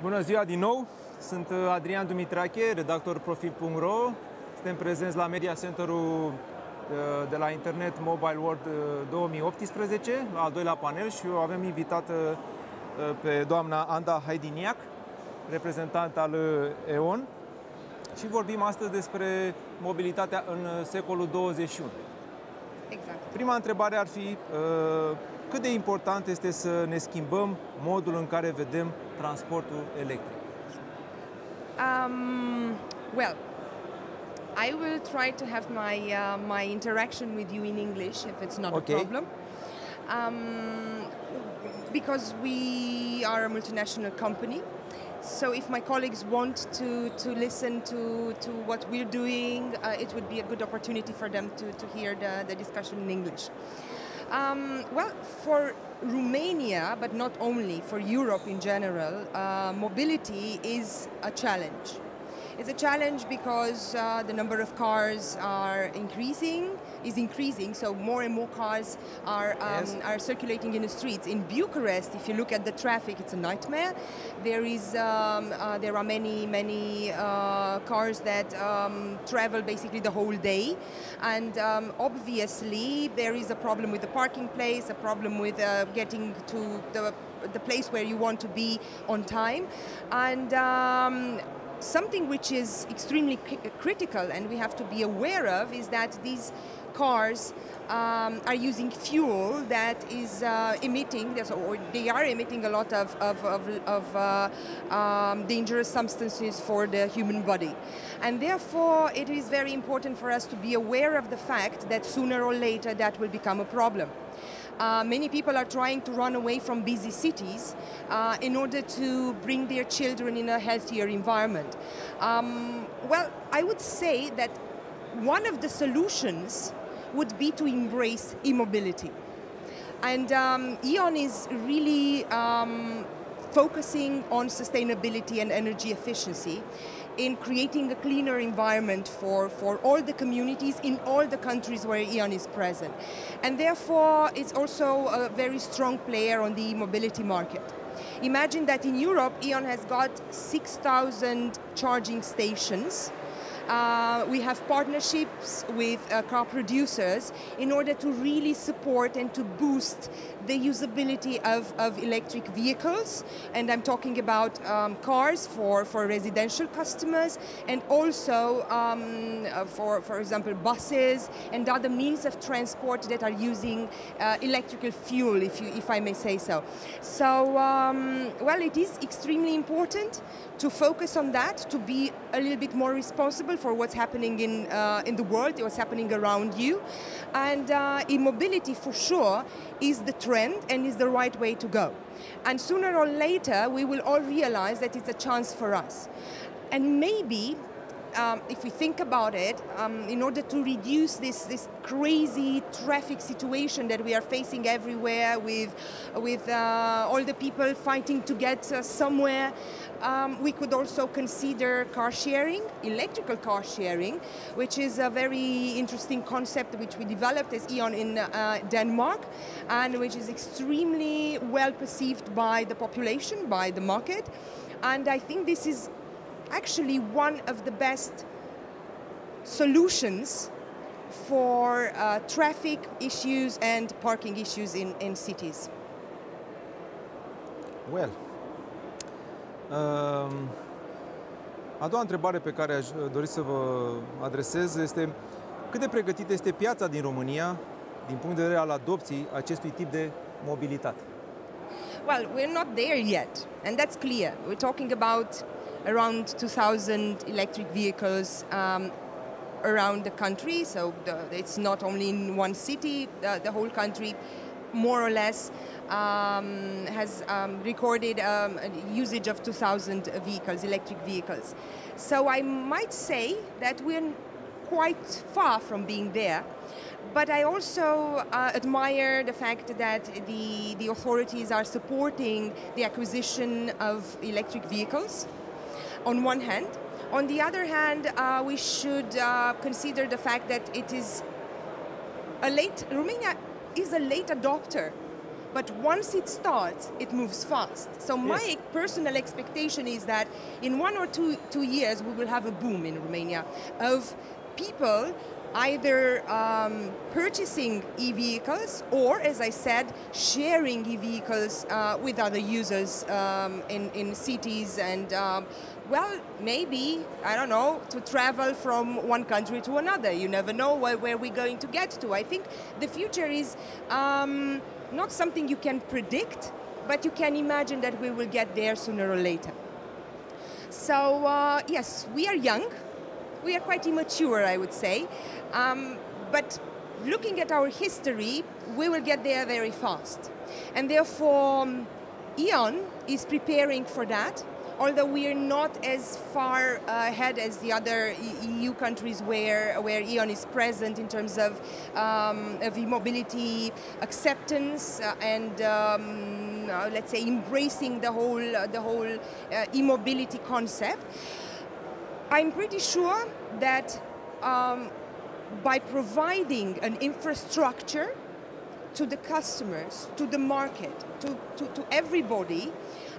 Bună ziua din nou! Sunt Adrian Dumitrache, redactor profil.ro. Suntem prezenți la Media Center-ul de la Internet Mobile World 2018, la al doilea panel, și eu avem invitată pe doamna Hajdinjak, reprezentant al E.ON, și vorbim astăzi despre mobilitatea în secolul 21. Exact. Prima întrebare ar fi cât de important este să ne schimbăm modul în care vedem transportul electric? Well, I will try to have my interaction with you in English, if it's not a problem. Because we are a multinational company, so if my colleagues want to listen to what we're doing, it would be a good opportunity for them to hear the discussion in English. Well, for Romania, but not only, for Europe in general, mobility is a challenge. It's a challenge because the number of cars is increasing, so more and more cars are circulating in the streets. In Bucharest, if you look at the traffic, it's a nightmare. There are many cars that travel basically the whole day, and obviously there is a problem with the parking place, a problem with getting to the place where you want to be on time, and something which is extremely critical and we have to be aware of is that these cars are using fuel that is emitting, or they are emitting a lot of dangerous substances for the human body. And therefore it is very important for us to be aware of the fact that sooner or later that will become a problem. Many people are trying to run away from busy cities in order to bring their children in a healthier environment. Well, I would say that one of the solutions would be to embrace e-mobility. And E.ON is really focusing on sustainability and energy efficiency in creating a cleaner environment for all the communities in all the countries where E.ON is present. And therefore, it's also a very strong player on the mobility market. Imagine that in Europe, E.ON has got 6,000 charging stations. We have partnerships with car producers in order to really support and to boost the usability of electric vehicles. And I'm talking about cars for residential customers, and also for example, buses and other means of transport that are using electrical fuel, if I may say so. So, well, it is extremely important to focus on that, to be a little bit more responsible for what's happening in the world, what's happening around you. And e-mobility, for sure, is the trend and is the right way to go. And sooner or later, we will all realize that it's a chance for us. And maybe, if we think about it, in order to reduce this crazy traffic situation that we are facing everywhere with all the people fighting to get somewhere, we could also consider car sharing, electrical car sharing, which is a very interesting concept which we developed as E.ON in Denmark, and which is extremely well perceived by the population, by the market. And I think this is actually one of the best solutions for traffic issues and parking issues in cities. Well, a doua întrebare pe care aș dori să vă adresez este: cât de pregătită este piața din România din punct de vedere al adopției acestui tip de mobilitate? Well, we're not there yet, and that's clear. We're talking about around 2,000 electric vehicles around the country, so it's not only in one city, the whole country more or less has recorded a usage of 2,000 vehicles, electric vehicles. So I might say that we're quite far from being there, but I also admire the fact that the authorities are supporting the acquisition of electric vehicles on one hand. On the other hand, we should consider the fact that Romania is a late adopter but once it starts, it moves fast. So my personal expectation is that in 1 or 2 years, we will have a boom in Romania of people either purchasing e-vehicles or, as I said, sharing e-vehicles with other users in cities and, well, maybe, I don't know, to travel from one country to another. You never know where we're going to get to. I think the future is not something you can predict, but you can imagine that we will get there sooner or later. So, yes, we are young. We are quite immature, I would say, but looking at our history, we will get there very fast. And therefore, E.ON is preparing for that, although we are not as far ahead as the other EU countries where E.ON is present in terms of e-mobility acceptance and let's say embracing the whole e-mobility concept. I'm pretty sure that by providing an infrastructure to the customers, to the market, to everybody,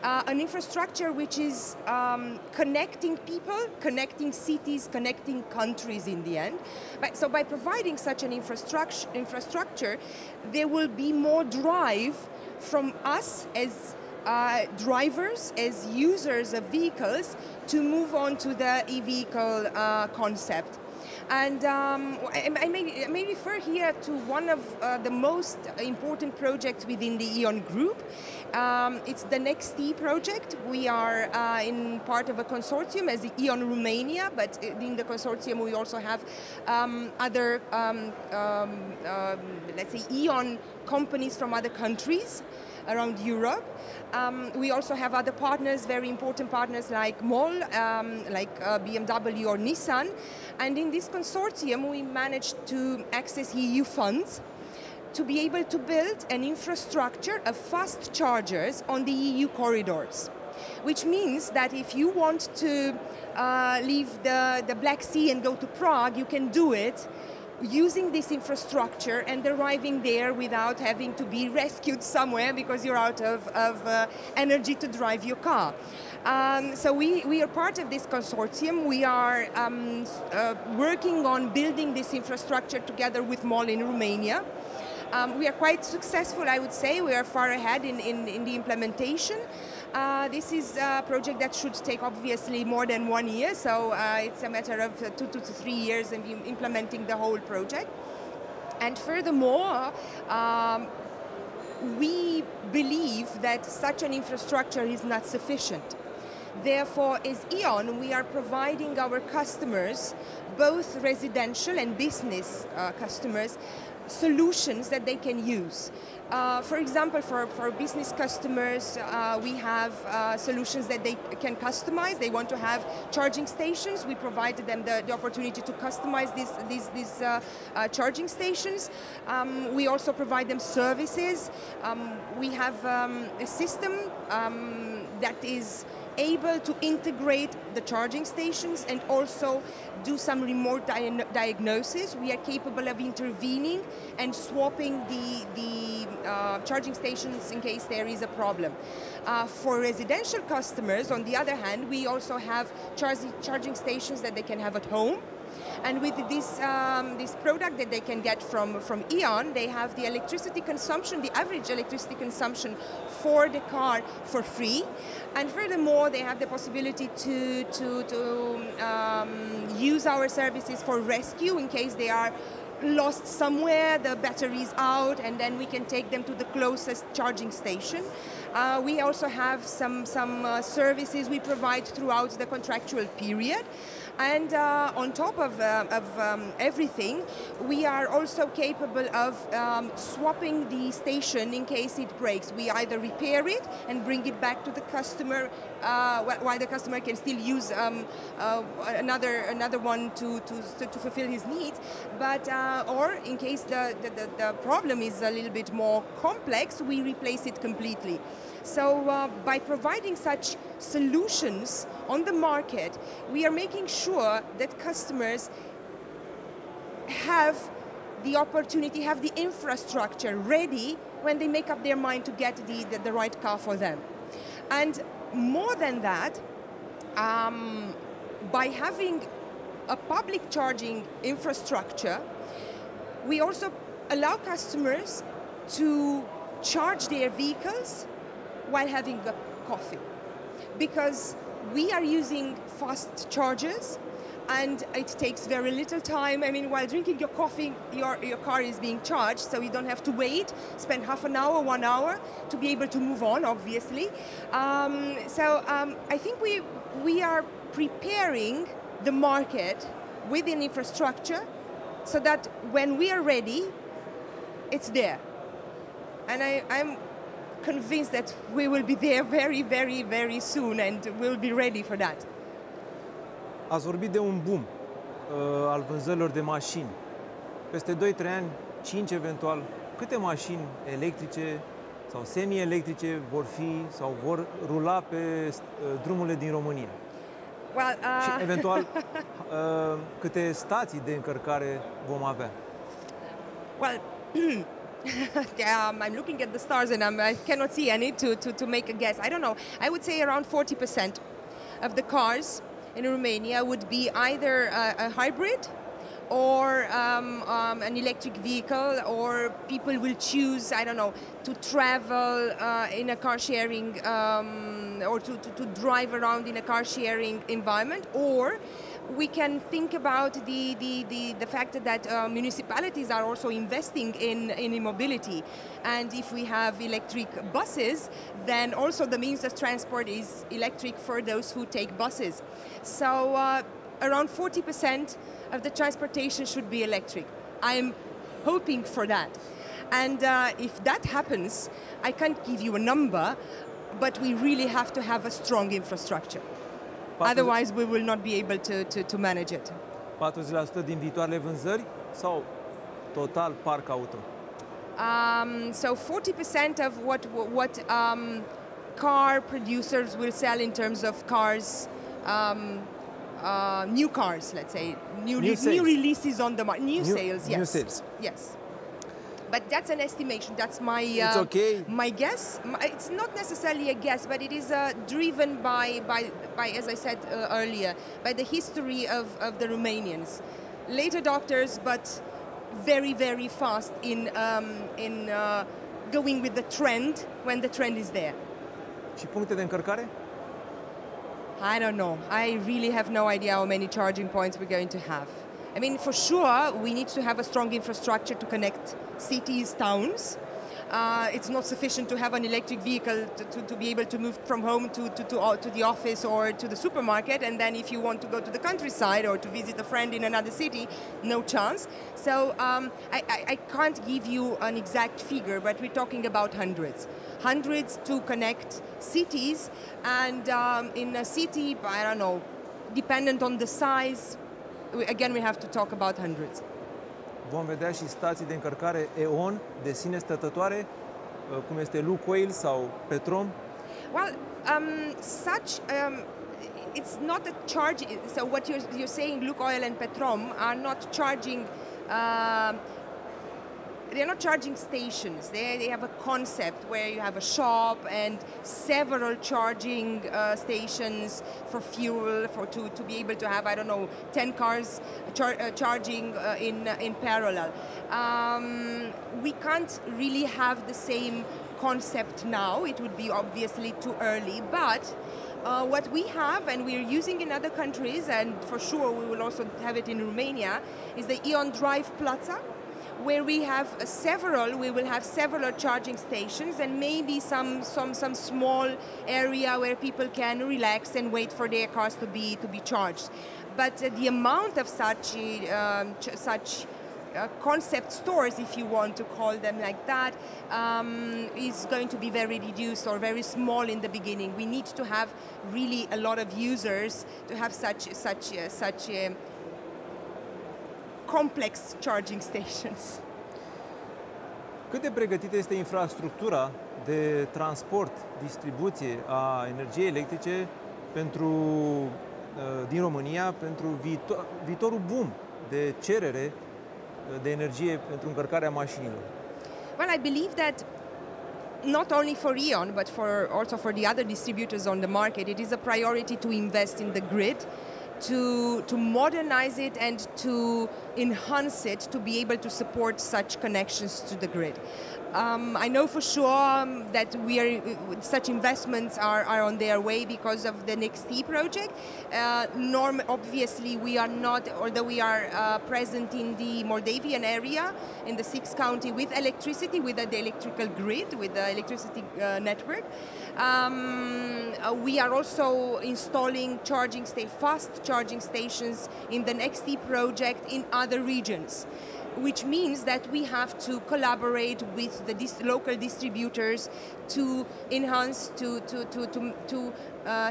an infrastructure which is connecting people, connecting cities, connecting countries in the end. So by providing such an infrastructure, there will be more drive from us as drivers, as users of vehicles, to move on to the e-vehicle concept. And I may refer here to one of the most important projects within the E.ON group. It's the NextE project. We are in part of a consortium as the E.ON Romania, but in the consortium we also have other, let's say, E.ON companies from other countries around Europe. We also have other partners, very important partners like MOL, like BMW or Nissan. And in this consortium, we managed to access EU funds to be able to build an infrastructure of fast chargers on the EU corridors. Which means that if you want to leave the Black Sea and go to Prague, you can do it using this infrastructure and arriving there without having to be rescued somewhere because you're out of energy to drive your car. So we are part of this consortium. We are working on building this infrastructure together with MOL in Romania. We are quite successful, I would say. We are far ahead in the implementation. This is a project that should take obviously more than 1 year, so it's a matter of 2 to 3 years in implementing the whole project. And furthermore, we believe that such an infrastructure is not sufficient. Therefore, as E.ON, we are providing our customers, both residential and business customers, solutions that they can use. For example, for business customers, we have solutions that they can customize. They want to have charging stations. We provided them the opportunity to customize these charging stations. We also provide them services. We have a system that is able to integrate the charging stations and also do some remote diagnosis. We are capable of intervening and swapping the charging stations in case there is a problem. For residential customers, on the other hand, we also have charging stations that they can have at home. And with this product that they can get from E.ON, they have the electricity consumption, the average electricity consumption for the car for free. And furthermore, they have the possibility to use our services for rescue in case they are lost somewhere, the battery is out, and then we can take them to the closest charging station. We also have some services we provide throughout the contractual period. And on top of everything, we are also capable of swapping the station in case it breaks. We either repair it and bring it back to the customer while the customer can still use another one to fulfill his needs. But or in case the problem is a little bit more complex, we replace it completely. So by providing such solutions on the market, we are making sure that customers have the opportunity, have the infrastructure ready when they make up their mind to get the right car for them. And more than that, by having a public charging infrastructure, we also allow customers to charge their vehicles while having a coffee. Because we are using fast chargers and it takes very little time. I mean, while drinking your coffee, your car is being charged, so you don't have to wait, spend half an hour, 1 hour to be able to move on, obviously. I think we are preparing the market with an infrastructure so that when we are ready, it's there. And I'm convinced that we will be there very, very, very soon and we'll be ready for that. Ați vorbit de un boom al vânzărilor de mașini. Peste 2-3 ani, 5 eventual, câte mașini electrice sau semi-electrice vor fi sau vor rula pe drumurile din România? Well, Și eventual, câte stații de încărcare vom avea? Well, I'm looking at the stars and I cannot see any to make a guess. I don't know. I would say around 40% of the cars in Romania would be either a hybrid or an electric vehicle, or people will choose, I don't know, to travel in a car sharing or to drive around in a car sharing environment, or we can think about the fact that municipalities are also investing in mobility, and if we have electric buses, then also the means of transport is electric for those who take buses. So around 40% of the transportation should be electric. I'm hoping for that. And if that happens, I can't give you a number, but we really have to have a strong infrastructure. Otherwise, we will not be able to manage it. 40% din viitoarele vânzări sau total parc auto? So 40% of what car producers will sell in terms of cars, new cars, let's say, new releases on the market, new sales, yes. New sales. Yes. But that's an estimation. That's my it's okay. My guess. It's not necessarily a guess, but it is driven by, as I said earlier, by the history of the Romanians. Late adopters, but very, very fast in going with the trend when the trend is there. Și puncte de încărcare? I don't know. I really have no idea how many charging points we're going to have. I mean, for sure, we need to have a strong infrastructure to connect cities, towns. It's not sufficient to have an electric vehicle to be able to move from home to the office or to the supermarket, and then if you want to go to the countryside or to visit a friend in another city, no chance. So I can't give you an exact figure, but we're talking about hundreds. Hundreds to connect cities, and in a city, I don't know, dependent on the size, again we have to talk about hundreds. Vom vedea și stații de încărcare E.ON de sine stătătoare, cum este Lukoil sau Petrom? Well, it's not a charge. So what you're saying, Lukoil and Petrom are not charging. They're not charging stations. They have a concept where you have a shop and several charging stations for fuel, to be able to have, I don't know, 10 cars charging in parallel. We can't really have the same concept now. It would be obviously too early, but what we have, and we're using in other countries, and for sure we will also have it in Romania, is the E.ON Drive Plaza, where we will have several charging stations, and maybe some small area where people can relax and wait for their cars to be charged. But the amount of such concept stores, if you want to call them like that, is going to be very reduced or very small in the beginning. We need to have really a lot of users to have such complex charging stations. Cât de pregătită este infrastructura de transport, distribuție a energiei electrice din România pentru viitorul boom de cerere de energie pentru încărcarea mașinilor? Well, I believe that not only for E.ON, but also for the other distributors on the market, it is a priority to invest in the grid, to modernize it and to enhance it, to be able to support such connections to the grid. I know for sure that such investments are on their way because of the NextE project. Obviously, we are not, although we are present in the Moldavian area, in the 6th county with electricity, with the electrical grid, with the electricity network. We are also installing fast charging stations in the NextE project in other regions, which means that we have to collaborate with the local distributors to enhance, to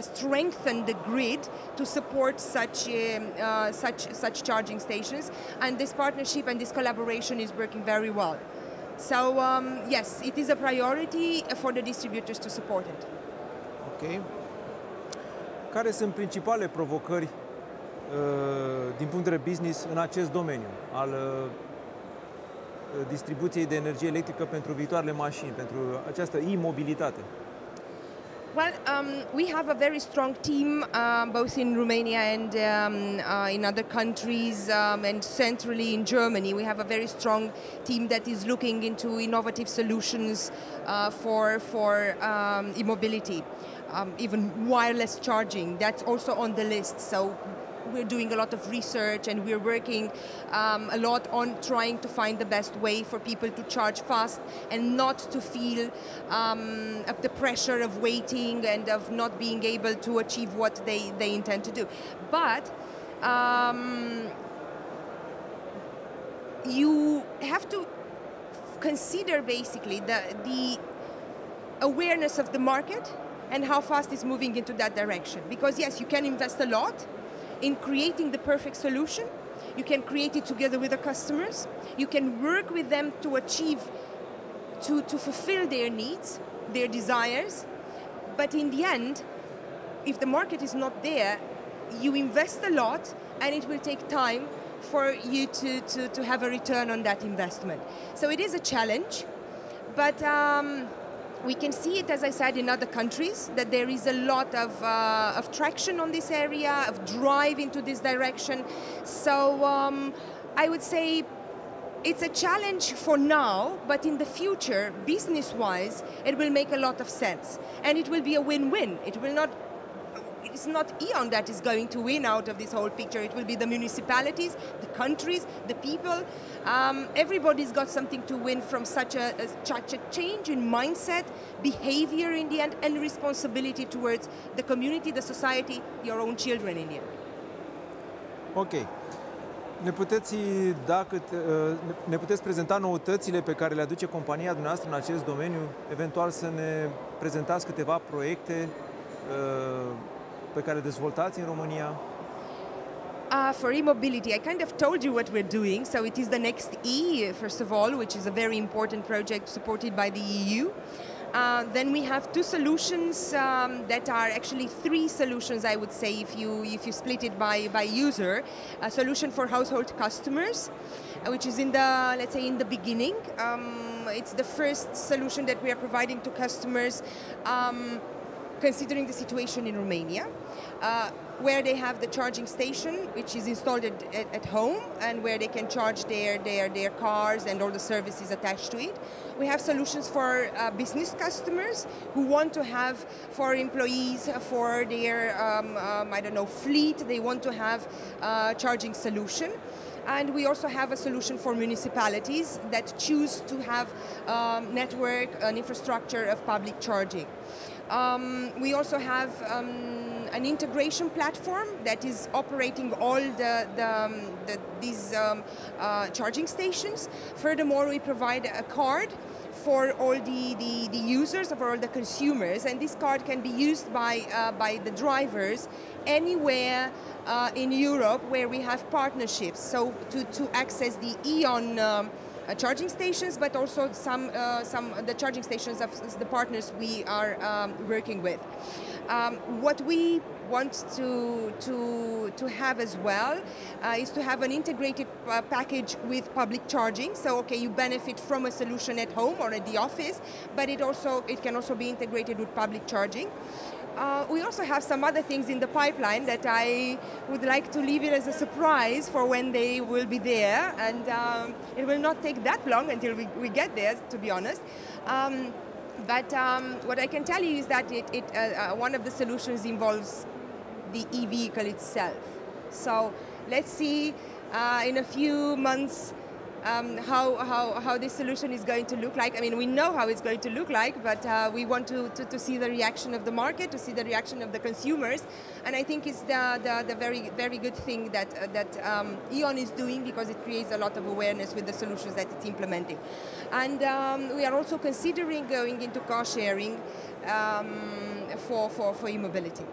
strengthen the grid to support such charging stations. And this partnership and this collaboration is working very well. So yes, it is a priority for the distributors to support it. Ok. Care sunt principalele provocări din punct de vedere business în acest domeniu al distribuției de energie electrică pentru viitoarele mașini, pentru această e-mobilitate? Well, we have a very strong team, both in Romania and in other countries, and centrally in Germany. We have a very strong team that is looking into innovative solutions for e-mobility, even wireless charging. That's also on the list. So we're doing a lot of research and we're working a lot on trying to find the best way for people to charge fast and not to feel the pressure of waiting and of not being able to achieve what they intend to do. But you have to consider basically the awareness of the market and how fast it's moving into that direction. Because yes, you can invest a lot in creating the perfect solution. You can create it together with the customers. You can work with them to achieve, to fulfill their needs, their desires. But in the end, if the market is not there, you invest a lot and it will take time for you to have a return on that investment. So it is a challenge, but we can see it, as I said, in other countries, that there is a lot of traction on this area, of drive into this direction. So I would say it's a challenge for now, but in the future, business-wise, it will make a lot of sense. And it will be a win-win. It's not E.ON that is going to win out of this whole picture. It will be the municipalities, the countries, the people. Everybody's got something to win from such a change in mindset, behavior in the end, and responsibility towards the community, the society, your own children in the end. Ok. Ne puteți prezenta noutățile pe care le aduce compania dumneavoastră în acest domeniu? Eventual să ne prezentați câteva proiecte pe care le dezvoltați în România? For e-mobility, I kind of told you what we're doing. So it is the NextE, first of all, which is a very important project supported by the EU. Then we have two solutions that are actually three solutions, I would say, if you split it by user. A solution for household customers, which is in the beginning. It's the first solution that we are providing to customers considering the situation in Romania, where they have the charging station, which is installed at home, and where they can charge their cars and all the services attached to it. We have solutions for business customers who want to have, for employees, for their fleet, they want to have a charging solution. And we also have a solution for municipalities that choose to have network, an infrastructure of public charging. We also have an integration platform that is operating all these charging stations. Furthermore, we provide a card for all the users, for all the consumers, and this card can be used by the drivers anywhere in Europe where we have partnerships. So to access the E.ON charging stations, but also some the charging stations of the partners we are working with. What we want to have as well is to have an integrated package with public charging. So okay, you benefit from a solution at home or at the office, but it can also be integrated with public charging. We also have some other things in the pipeline that I would like to leave it as a surprise for when they will be there, and it will not take that long until we get there, to be honest. But what I can tell you is that one of the solutions involves the e-vehicle itself. So let's see in a few months how this solution is going to look like. I mean, we know how it's going to look like, but we want to see the reaction of the market, to see the reaction of the consumers, and I think it's the very, very good thing that E.ON is doing, because it creates a lot of awareness with the solutions that it's implementing. And we are also considering going into car sharing for e-mobility.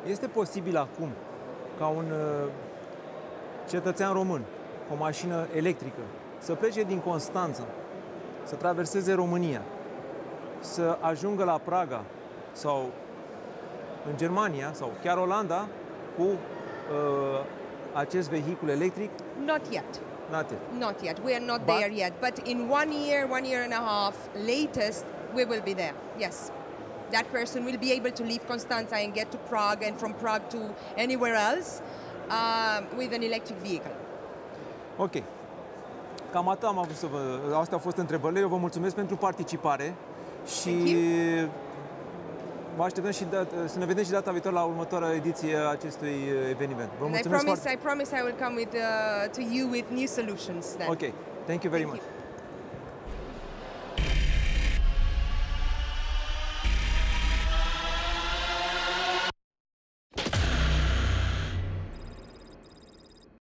Este posibil acum ca un cetățean român cu o mașină electrică să plece din Constanța, să traverseze România, să ajungă la Praga sau în Germania sau chiar Olanda cu acest vehicul electric? Not yet. Not yet. Not yet. We are not there yet. But in 1 year and a half latest, we will be there. Yes. That person will be able to leave Constanța and get to Prague, and from Prague to anywhere else with an electric vehicle. Ok. Cam atât am avut să vă... Astea au fost întrebările. Eu vă mulțumesc pentru participare și vă așteptăm și să ne vedem și data viitoare la următoarea ediție a acestui eveniment. Vă mulțumesc I promise I will come to you with new solutions then. Ok. Thank you very much.